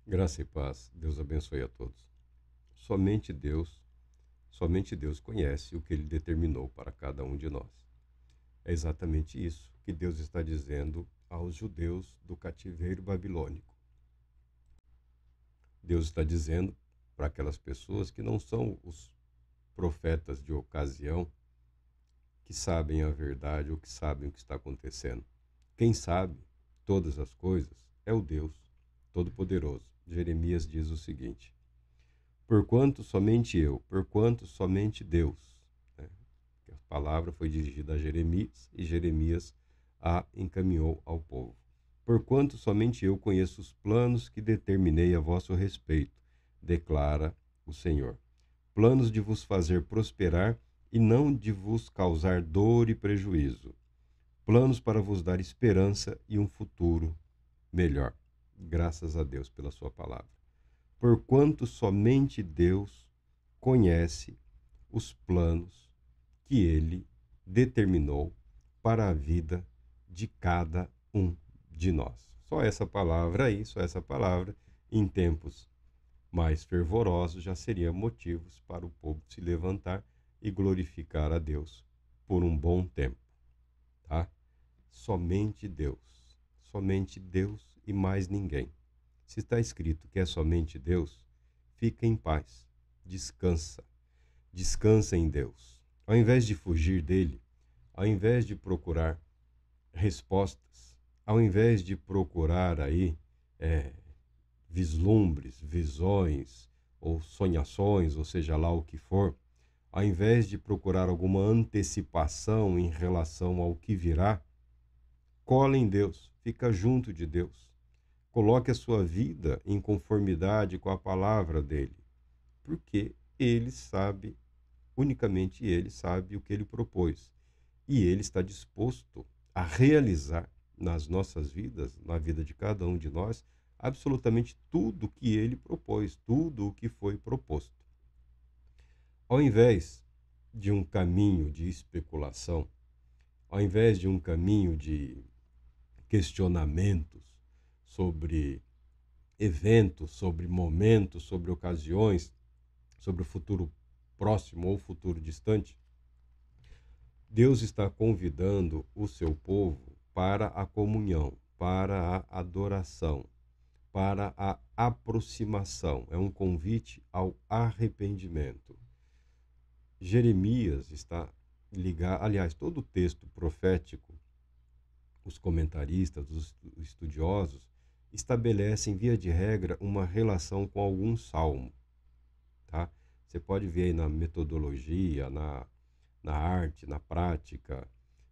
Graça e paz. Deus abençoe a todos. Somente Deus, somente Deus conhece o que Ele determinou para cada um de nós. É exatamente isso que Deus está dizendo aos judeus do cativeiro babilônico. Deus está dizendo para aquelas pessoas que não são os profetas de ocasião, que sabem a verdade ou que sabem o que está acontecendo. Quem sabe todas as coisas é o Deus Todo-Poderoso. Jeremias diz o seguinte: porquanto somente Deus. Né? A palavra foi dirigida a Jeremias e Jeremias a encaminhou ao povo. Porquanto somente eu conheço os planos que determinei a vosso respeito, declara o Senhor. Planos de vos fazer prosperar e não de vos causar dor e prejuízo. Planos para vos dar esperança e um futuro melhor. Graças a Deus pela sua palavra. Porquanto somente Deus conhece os planos que ele determinou para a vida de cada um de nós. Só essa palavra aí, só essa palavra, em tempos mais fervorosos, já seria motivos para o povo se levantar e glorificar a Deus por um bom tempo, tá? Somente Deus e mais ninguém. Se está escrito que é somente Deus, fica em paz, descansa, descansa em Deus. Ao invés de fugir dele, ao invés de procurar respostas, ao invés de procurar aí vislumbres, visões ou sonhações, ou seja lá o que for, ao invés de procurar alguma antecipação em relação ao que virá, cola em Deus, fica junto de Deus. Coloque a sua vida em conformidade com a palavra dele, porque ele sabe, unicamente ele sabe o que ele propôs. E ele está disposto a realizar nas nossas vidas, na vida de cada um de nós, absolutamente tudo o que ele propôs, tudo o que foi proposto. Ao invés de um caminho de especulação, ao invés de um caminho de questionamentos sobre eventos, sobre momentos, sobre ocasiões, sobre o futuro próximo ou futuro distante, Deus está convidando o seu povo para a comunhão, para a adoração, para a aproximação. É um convite ao arrependimento. Jeremias está ligado, aliás, todo o texto profético, os comentaristas, os estudiosos, estabelecem, via de regra, uma relação com algum salmo. Tá? Você pode ver aí na metodologia, na arte, na prática,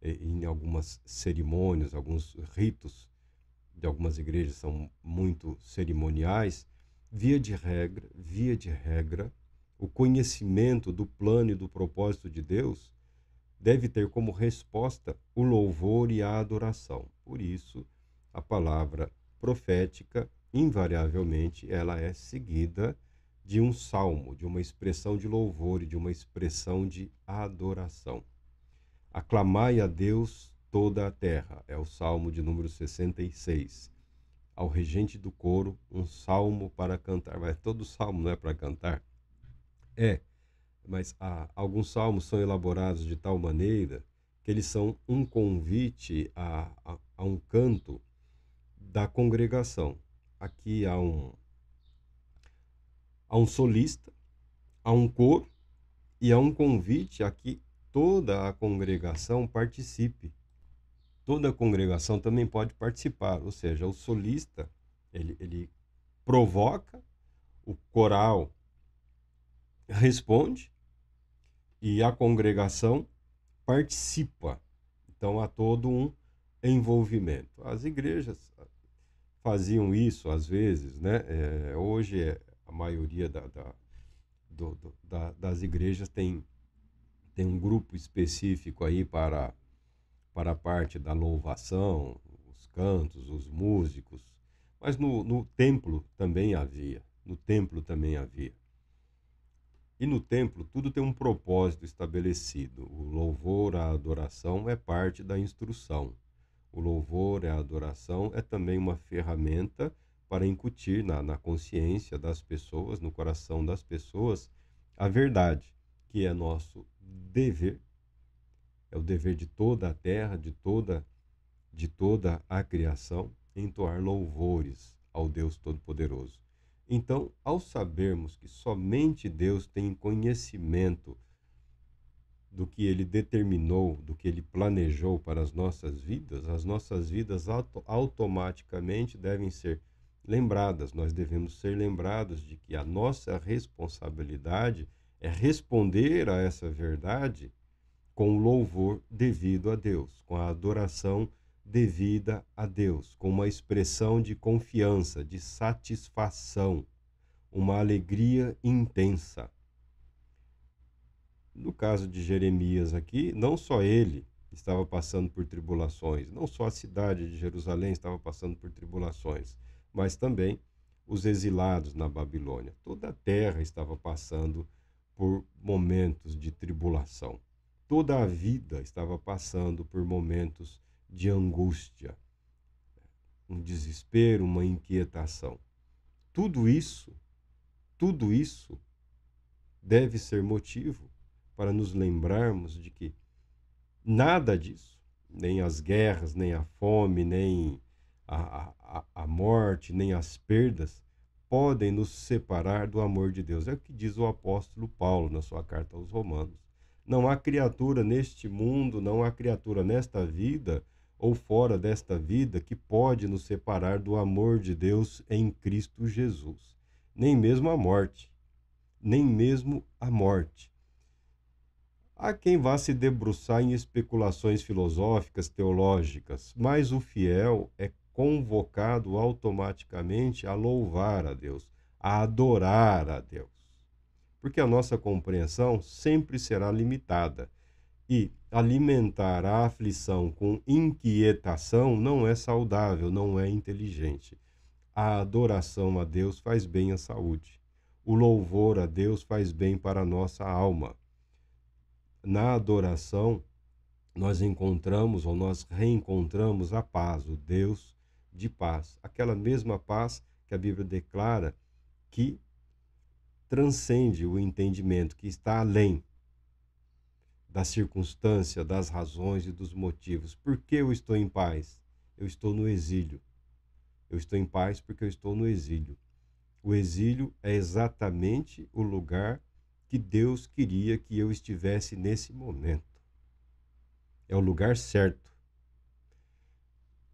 em algumas cerimônias, alguns ritos de algumas igrejas são muito cerimoniais. Via de regra, o conhecimento do plano e do propósito de Deus deve ter como resposta o louvor e a adoração. Por isso, a palavra profética, invariavelmente, ela é seguida de um salmo, de uma expressão de louvor e de uma expressão de adoração. Aclamai a Deus toda a terra, é o salmo de número 66. Ao regente do coro, um salmo para cantar. Mas todo salmo não é para cantar? É, mas alguns salmos são elaborados de tal maneira que eles são um convite a um canto da congregação. Aqui há um solista, há um coro e há um convite a que toda a congregação participe. Toda a congregação também pode participar, ou seja, o solista ele provoca, o coral responde e a congregação participa. Então há todo um envolvimento. As igrejas faziam isso às vezes, né? Hoje a maioria das igrejas tem um grupo específico aí para a parte da louvação, os cantos, os músicos. Mas no templo também havia. No templo também havia. E no templo tudo tem um propósito estabelecido. O louvor, a adoração é parte da instrução. O louvor, a adoração é também uma ferramenta para incutir na consciência das pessoas, no coração das pessoas, a verdade, que é nosso dever, é o dever de toda a terra, de toda a criação, entoar louvores ao Deus Todo-Poderoso. Então, ao sabermos que somente Deus tem conhecimento do que Ele determinou, do que Ele planejou para as nossas vidas automaticamente devem ser lembradas. Nós devemos ser lembrados de que a nossa responsabilidade é responder a essa verdade com o louvor devido a Deus, com a adoração devida a Deus, com uma expressão de confiança, de satisfação, uma alegria intensa. No caso de Jeremias aqui, não só ele estava passando por tribulações, não só a cidade de Jerusalém estava passando por tribulações, mas também os exilados na Babilônia. Toda a terra estava passando por momentos de tribulação. Toda a vida estava passando por momentos de angústia, um desespero, uma inquietação. Tudo isso deve ser motivo para nos lembrarmos de que nada disso, nem as guerras, nem a fome, nem a morte, nem as perdas, podem nos separar do amor de Deus. É o que diz o apóstolo Paulo na sua carta aos Romanos. Não há criatura neste mundo, não há criatura nesta vida ou fora desta vida que pode nos separar do amor de Deus em Cristo Jesus. Nem mesmo a morte. Nem mesmo a morte. Há quem vá se debruçar em especulações filosóficas, teológicas, mas o fiel é convocado automaticamente a louvar a Deus, a adorar a Deus. Porque a nossa compreensão sempre será limitada. E alimentar a aflição com inquietação não é saudável, não é inteligente. A adoração a Deus faz bem à saúde. O louvor a Deus faz bem para a nossa alma. Na adoração, nós encontramos ou nós reencontramos a paz, o Deus de paz. Aquela mesma paz que a Bíblia declara que transcende o entendimento, que está além da circunstância, das razões e dos motivos. Por que eu estou em paz? Eu estou no exílio. Eu estou em paz porque eu estou no exílio. O exílio é exatamente o lugar que Deus queria que eu estivesse nesse momento. É o lugar certo.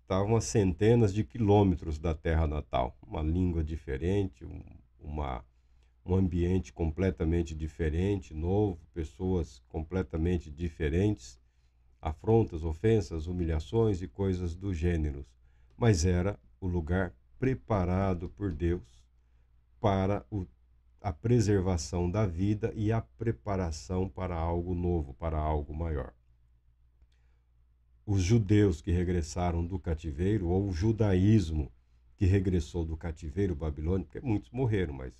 Estavam a centenas de quilômetros da terra natal. Uma língua diferente, um ambiente completamente diferente, novo, pessoas completamente diferentes, afrontas, ofensas, humilhações e coisas do gênero. Mas era o lugar preparado por Deus para a preservação da vida e a preparação para algo novo, para algo maior. Os judeus que regressaram do cativeiro, ou o judaísmo que regressou do cativeiro babilônico, porque muitos morreram, mas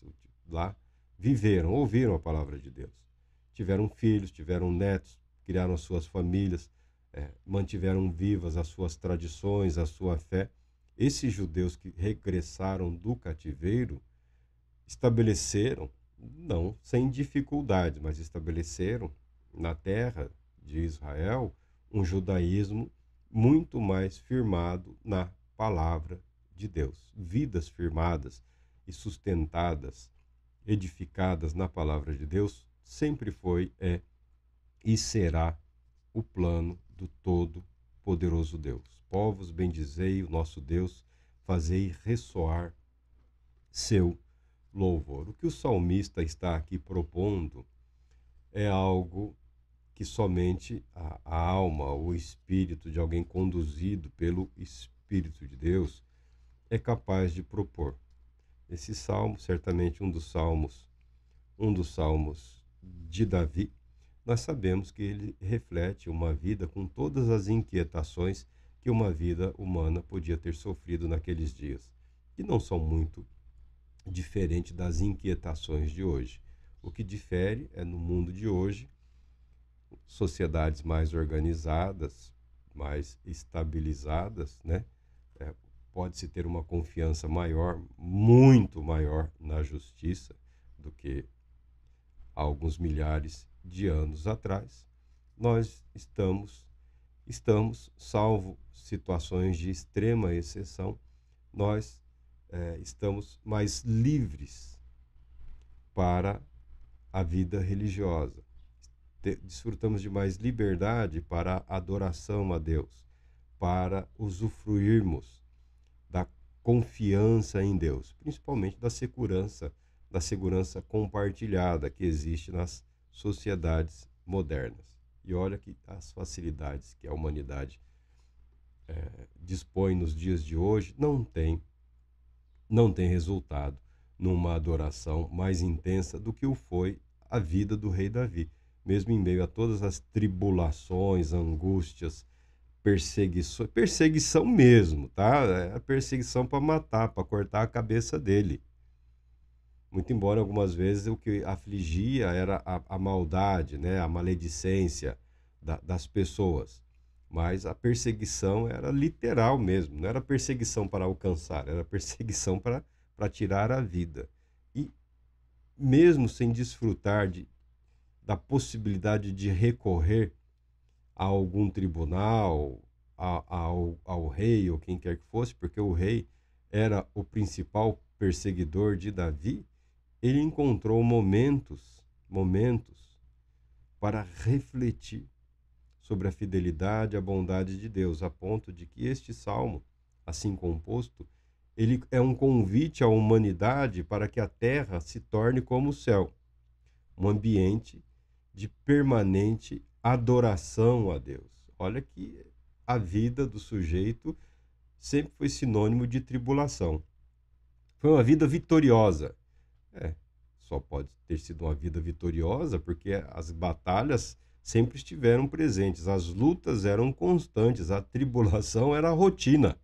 lá viveram, ouviram a palavra de Deus. Tiveram filhos, tiveram netos, criaram as suas famílias, mantiveram vivas as suas tradições, a sua fé. Esses judeus que regressaram do cativeiro estabeleceram, não sem dificuldade, mas estabeleceram na terra de Israel um judaísmo muito mais firmado na palavra de Deus. Vidas firmadas e sustentadas, edificadas na palavra de Deus, sempre foi, é e será o plano do Todo-Poderoso Deus. Povos, bendizei o nosso Deus, fazei ressoar seu louvor. O que o salmista está aqui propondo é algo que somente a alma, o espírito de alguém conduzido pelo Espírito de Deus é capaz de propor. Esse salmo, certamente um dos salmos de Davi, nós sabemos que ele reflete uma vida com todas as inquietações que uma vida humana podia ter sofrido naqueles dias, que não são muito diferentes das inquietações de hoje. O que difere é, no mundo de hoje, sociedades mais organizadas, mais estabilizadas, né? pode-se ter uma confiança maior, muito maior na justiça do que há alguns milhares de anos atrás. Nós estamos, salvo situações de extrema exceção, nós estamos mais livres para a vida religiosa. Desfrutamos de mais liberdade para a adoração a Deus, para usufruirmos da confiança em Deus, principalmente da segurança compartilhada que existe nas sociedades modernas. E olha que as facilidades que a humanidade dispõe nos dias de hoje não tem resultado numa adoração mais intensa do que o foi a vida do rei Davi. Mesmo em meio a todas as tribulações, angústias, perseguição mesmo, tá? É a perseguição para matar, para cortar a cabeça dele. Muito embora algumas vezes o que afligia era a maldade, né? A maledicência das pessoas. Mas a perseguição era literal mesmo, não era perseguição para alcançar, era perseguição para tirar a vida. E mesmo sem desfrutar da possibilidade de recorrer a algum tribunal, ao rei ou quem quer que fosse, porque o rei era o principal perseguidor de Davi, ele encontrou momentos para refletir sobre a fidelidade e a bondade de Deus, a ponto de que este salmo, assim composto, ele é um convite à humanidade para que a terra se torne como o céu, um ambiente de permanente adoração a Deus. Olha que a vida do sujeito sempre foi sinônimo de tribulação. Foi uma vida vitoriosa. Só pode ter sido uma vida vitoriosa porque as batalhas sempre estiveram presentes, as lutas eram constantes, a tribulação era a rotina.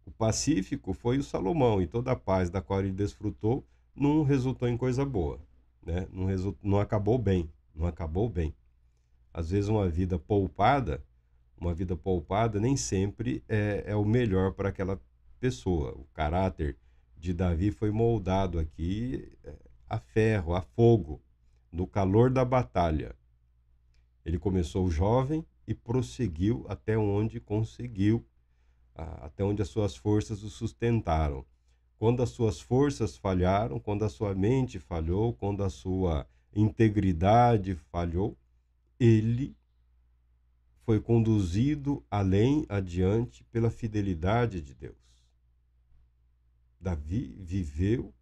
O pacífico foi o Salomão, e toda a paz da qual ele desfrutou não resultou em coisa boa, né? Não acabou bem, não acabou bem. Às vezes uma vida poupada nem sempre é o melhor para aquela pessoa. O caráter de Davi foi moldado aqui a ferro, a fogo, no calor da batalha. Ele começou jovem e prosseguiu até onde conseguiu, até onde as suas forças o sustentaram. Quando as suas forças falharam, quando a sua mente falhou, quando a sua integridade falhou, ele foi conduzido além, adiante, pela fidelidade de Deus. Davi viveu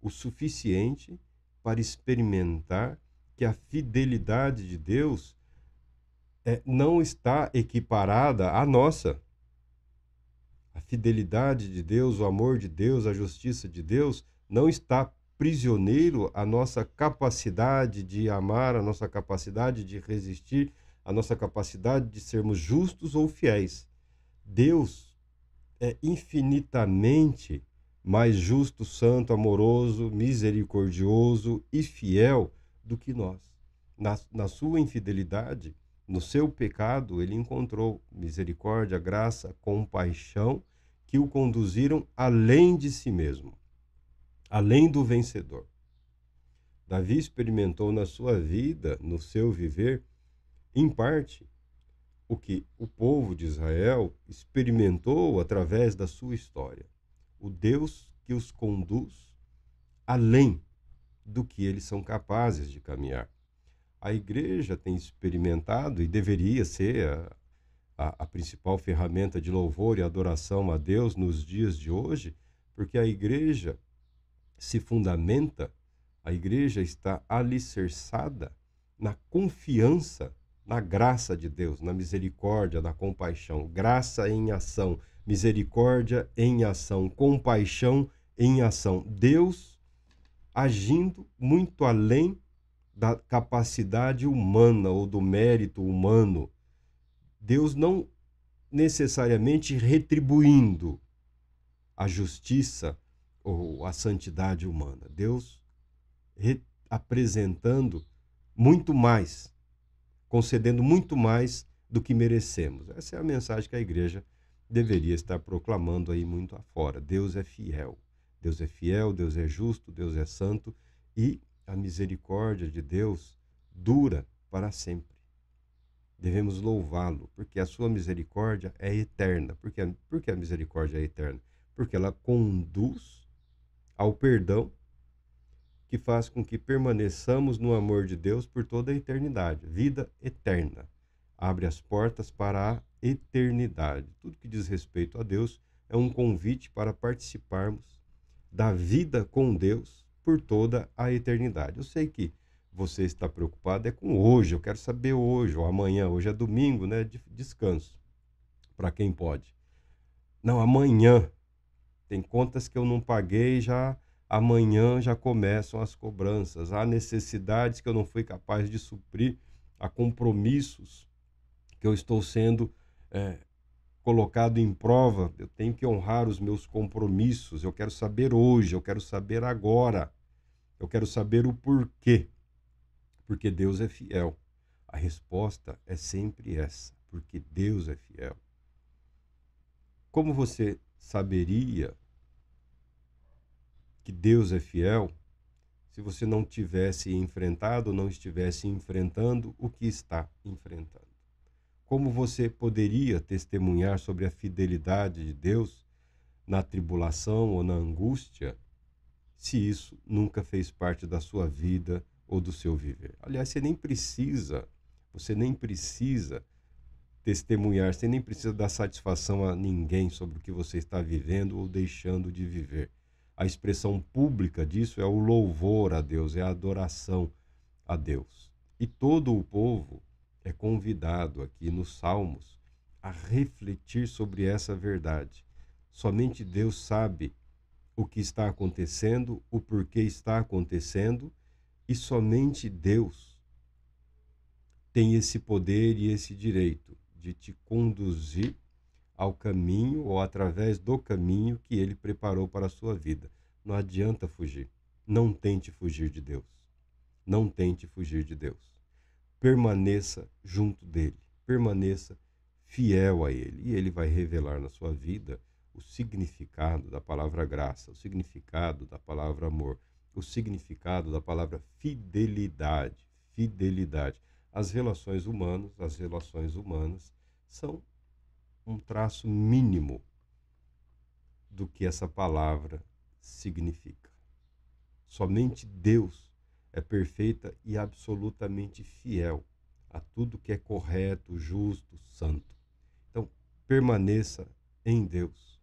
o suficiente para experimentar que a fidelidade de Deus não está equiparada à nossa. A fidelidade de Deus, o amor de Deus, a justiça de Deus não está prisioneiro à nossa capacidade de amar, à nossa capacidade de resistir, à nossa capacidade de sermos justos ou fiéis. Deus é infinitamente mais justo, santo, amoroso, misericordioso e fiel do que nós. Na sua infidelidade, no seu pecado, ele encontrou misericórdia, graça, compaixão que o conduziram além de si mesmo, além do vencedor. Davi experimentou na sua vida, no seu viver, em parte, o que o povo de Israel experimentou através da sua história. O Deus que os conduz além do que eles são capazes de caminhar. A igreja tem experimentado, e deveria ser a principal ferramenta de louvor e adoração a Deus nos dias de hoje, porque a igreja se fundamenta, a igreja está alicerçada na confiança, na graça de Deus, na misericórdia, na compaixão. Graça em ação, misericórdia em ação, compaixão em ação. Deus agindo muito além da capacidade humana ou do mérito humano. Deus não necessariamente retribuindo a justiça ou a santidade humana. Deus apresentando muito mais, concedendo muito mais do que merecemos. Essa é a mensagem que a igreja deveria estar proclamando aí muito afora. Deus é fiel. Deus é fiel, Deus é justo, Deus é santo e a misericórdia de Deus dura para sempre. Devemos louvá-lo, porque a sua misericórdia é eterna. Por que a misericórdia é eterna? Porque ela conduz ao perdão que faz com que permaneçamos no amor de Deus por toda a eternidade. Vida eterna. Abre as portas para a eternidade. Tudo que diz respeito a Deus é um convite para participarmos da vida com Deus por toda a eternidade. Eu sei que você está preocupado com hoje, eu quero saber hoje ou amanhã. Hoje é domingo, né? Descanso, para quem pode. Não, amanhã. Tem contas que eu não paguei, já amanhã já começam as cobranças. Há necessidades que eu não fui capaz de suprir, há compromissos que eu estou sendo colocado em prova. Eu tenho que honrar os meus compromissos. Eu quero saber hoje, eu quero saber agora. Eu quero saber o porquê. Porque Deus é fiel. A resposta é sempre essa, porque Deus é fiel. Como você saberia que Deus é fiel se você não tivesse enfrentado, não estivesse enfrentando o que está enfrentando? Como você poderia testemunhar sobre a fidelidade de Deus na tribulação ou na angústia, se isso nunca fez parte da sua vida ou do seu viver? Aliás, você nem precisa testemunhar, você nem precisa dar satisfação a ninguém sobre o que você está vivendo ou deixando de viver. A expressão pública disso é o louvor a Deus, é a adoração a Deus. E todo o povo é convidado aqui nos Salmos a refletir sobre essa verdade. Somente Deus sabe o que está acontecendo, o porquê está acontecendo, e somente Deus tem esse poder e esse direito de te conduzir ao caminho ou através do caminho que ele preparou para a sua vida. Não adianta fugir. Não tente fugir de Deus. Não tente fugir de Deus. Permaneça junto dele. Permaneça fiel a ele. E ele vai revelar na sua vida o significado da palavra graça, o significado da palavra amor, o significado da palavra fidelidade. Fidelidade. As relações humanas são um traço mínimo do que essa palavra significa. Somente Deus é perfeita e absolutamente fiel a tudo que é correto, justo, santo. Então, permaneça em Deus,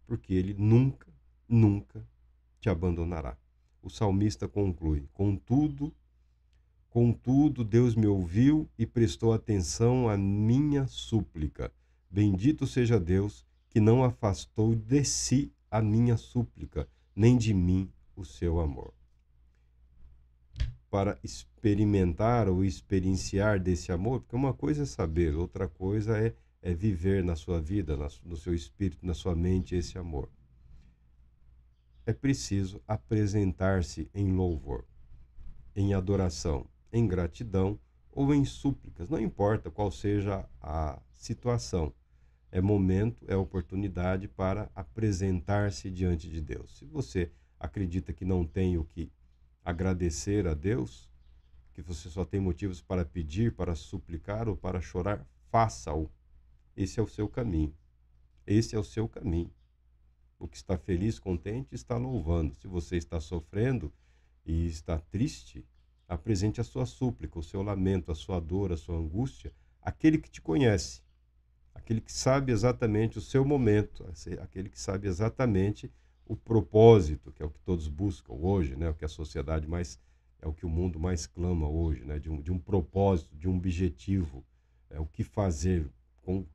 porque Ele nunca, nunca te abandonará. O salmista conclui: Contudo, Deus me ouviu e prestou atenção à minha súplica. Bendito seja Deus, que não afastou de si a minha súplica, nem de mim o seu amor. Para experimentar ou experienciar desse amor, porque uma coisa é saber, outra coisa é viver na sua vida, no seu espírito, na sua mente esse amor. É preciso apresentar-se em louvor, em adoração, em gratidão ou em súplicas, não importa qual seja a situação. É momento, é oportunidade para apresentar-se diante de Deus. Se você acredita que não tem o que agradecer a Deus, que você só tem motivos para pedir, para suplicar ou para chorar, faça-o. Esse é o seu caminho. Esse é o seu caminho. O que está feliz, contente, está louvando. Se você está sofrendo e está triste, apresente a sua súplica, o seu lamento, a sua dor, a sua angústia, àquele que te conhece, aquele que sabe exatamente o seu momento, aquele que sabe exatamente o propósito, que é o que todos buscam hoje, né? O que a sociedade mais, é o que o mundo mais clama hoje, né? De um propósito, de um objetivo, o que fazer com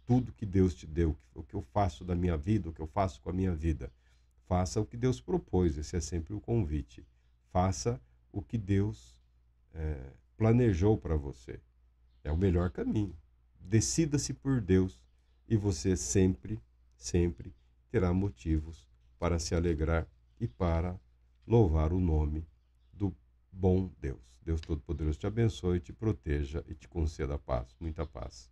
tudo que Deus te deu, o que eu faço da minha vida, o que eu faço com a minha vida. Faça o que Deus propôs, esse é sempre o convite. Faça o que Deus planejou para você. É o melhor caminho. Decida-se por Deus e você sempre, sempre terá motivos para se alegrar e para louvar o nome do bom Deus. Deus Todo-Poderoso te abençoe, te proteja e te conceda paz, muita paz.